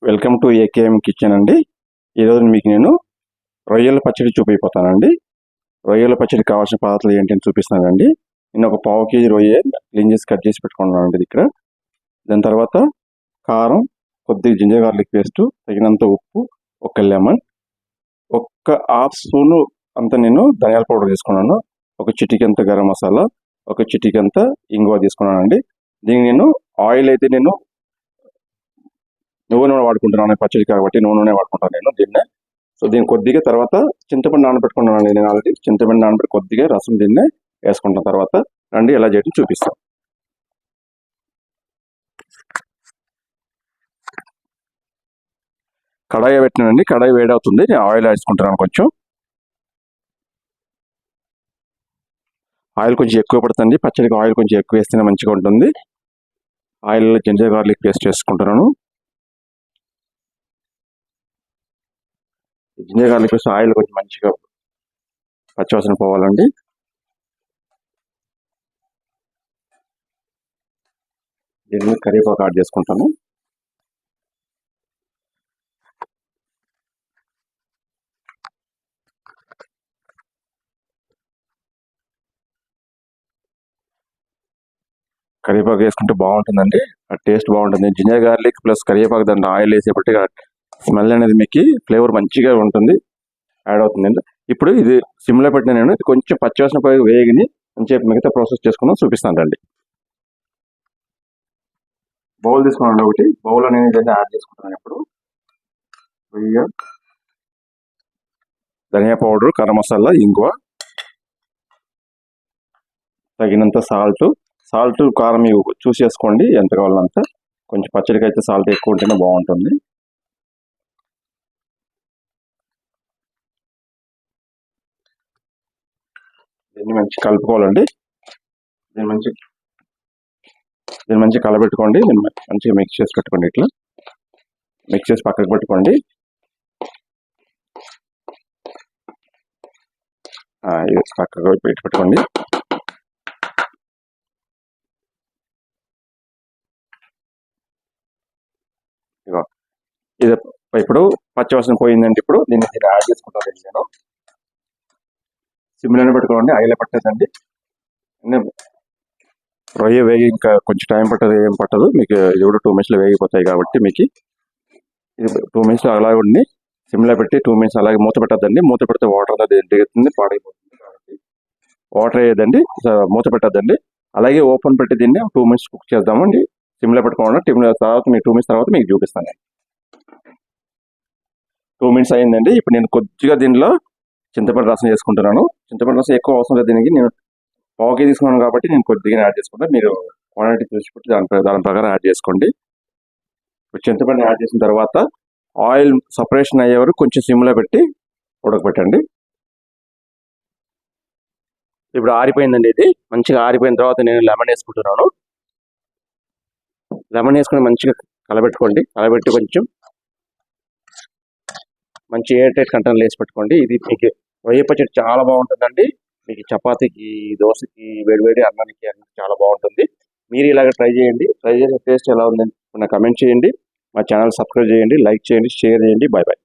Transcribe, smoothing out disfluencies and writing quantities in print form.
Welcome to AKM kitchen అండి. ఈరోజు మీకు నేను రొయ్యల పచ్చడి చూపిపోతానండి. రొయ్యల పచ్చడి కావాల్సిన పదార్థాలు ఏంటని చూపిస్తానండి. నేను ఒక పావు కేజీ రొయ్య క్లీన్ చేసి కట్ చేసి పెట్టుకున్నానండి ఇక్కడ. దాని తర్వాత కారం, కొద్దిగా జింజర్ గార్లిక్ పేస్ట్, తగినంత ఉప్పు, ఒక లెమన్, ఒక్క హాఫ్ స్పూన్ అంత నేను ధనియాల పౌడర్ తీసుకున్నాను, ఒక చిటికెంత గరం మసాలా, ఒక చిటికెంత ఇంగువ తీసుకున్నానండి. దీనికి నేను ఆయిల్ అయితే నేను నూనె వాడుకుంటున్నాను, పచ్చడి కాబట్టి నూనె వాడుకుంటాను నేను దీన్నే. సో దీన్ని కొద్దిగా తర్వాత చింతపండు నానబెట్టుకున్నాను నేను ఆల్రెడీ. చింతపండు నానబెట్టి కొద్దిగా రసం దీన్నే వేసుకుంటాను. తర్వాత రండి ఎలా చేయడం చూపిస్తాం. కడాయి పెట్టినండి, కడాయి వేడవుతుంది. నేను ఆయిల్ వేసుకుంటున్నాను. కొంచెం ఆయిల్ కొంచెం ఎక్కువ పడుతుంది. పచ్చడికి ఆయిల్ కొంచెం ఎక్కువ వేస్తేనే మంచిగా ఉంటుంది. ఆయిల్ జింజర్ గార్లిక్ పేస్ట్ వేసుకుంటున్నాను. జింజర్ గార్లిక్ పేస్ట్ ఆయిల్ కొంచెం మంచిగా పచ్చివాసన పోవాలండి. దీన్ని కరివేపాకు యాడ్ చేసుకుంటాను. కరివేపాకు వేసుకుంటే బాగుంటుందండి, టేస్ట్ బాగుంటుంది. జింజర్ గార్లిక్ ప్లస్ కరివేపాకు దాంట్లో ఆయిల్ వేసేపటిగా స్మెల్ అనేది మీకు ఫ్లేవర్ మంచిగా ఉంటుంది, యాడ్ అవుతుందండి. ఇప్పుడు ఇది సిమ్లో పెట్టిన నేను కొంచెం పచ్చివాసన పోయి వేగిని అని చెప్పి మిగతా ప్రాసెస్ చేసుకున్నాను, చూపిస్తాను రండి. బౌల్ తీసుకున్నాను ఒకటి. బౌల్ అనేది యాడ్ చేసుకుంటున్నాను. ఇప్పుడు ధనియా పౌడర్, గరం మసాలా, ఇంగువ, తగినంత సాల్ట్ కారం చూసి చేసుకోండి ఎంత కావాలంత. కొంచెం పచ్చడికి అయితే సాల్ట్ ఎక్కువ ఉంటేనే బాగుంటుంది. దీన్ని మంచి కలుపుకోవాలండి. దీన్ని మంచి కలబెట్టుకోండి. దీన్ని మంచిగా మిక్స్ చేసి పెట్టుకోండి. ఇట్లా మిక్స్ చేసి పక్కకు పెట్టుకోండి. ఇది పక్కకు పెట్టుకోండి. ఇది ఇప్పుడు పచ్చివాసన పోయిందండి. ఇప్పుడు దీన్ని యాడ్ చేసుకుంటాను. నేను సిమ్లోనే పెట్టుకోండి, ఆయిల్ పట్టదండి. రొయ్య వేగి ఇంకా కొంచెం టైం పట్టదు, ఏం పట్టదు మీకు. ఇది కూడా 2 minutesలో వేగిపోతాయి కాబట్టి మీకు ఇది 2 minutes అలాగే ఉండి సిమ్లో పెట్టి 2 minutes అలాగే మూత పెట్టద్దండి. మూత పెడితే వాటర్ అనేది దిగుతుంది, పాడైపోతుంది. కాబట్టి వాటర్ వేయదండి, మూత పెట్టద్దండి. అలాగే ఓపెన్ పెట్టి దీన్ని 2 minutes కుక్ చేద్దామండి. సిమ్లో పెట్టుకోండి. తర్వాత మీకు 2 minutes తర్వాత మీకు చూపిస్తాను. 2 minutes అయిందండి. ఇప్పుడు నేను కొద్దిగా దీనిలో చింతపండు రసం చేసుకుంటున్నాను. చింతపండు రసం ఎక్కువ అవసరం లేదు దీనికి. నేను పావు కేజీ తీసుకున్నాను కాబట్టి నేను కొద్దిగా యాడ్ చేసుకుంటాను. మీరు క్వాంటిటీ చూసిపెట్టి దాని ప్రకారం యాడ్ చేసుకోండి. ఇప్పుడు చింతపండు యాడ్ చేసిన తర్వాత ఆయిల్ సపరేషన్ అయ్యే వరకు కొంచెం సిమ్లో పెట్టి ఉడకబెట్టండి. ఇప్పుడు ఆరిపోయిందండి. ఇది మంచిగా ఆరిపోయిన తర్వాత నేను లెమన్ వేసుకుంటున్నాను. లెమన్ వేసుకుని మంచిగా కలబెట్టుకోండి. కలబెట్టి కొంచెం మంచి ఎయిర్ టైట్ కంటైనర్లో వేసి పెట్టుకోండి. ఇది మీకు రొయ్య పచ్చడి చాలా బాగుంటుందండి. మీకు చపాతీకి, దోశకి, వేడివేడి అన్నానికి చాలా బాగుంటుంది. మీరు ఇలాగ ట్రై చేయండి. ట్రై చేసిన టేస్ట్ ఎలా ఉందని నాకు కమెంట్ చేయండి. మా ఛానల్ సబ్స్క్రైబ్ చేయండి, లైక్ చేయండి, షేర్ చేయండి. Bye bye.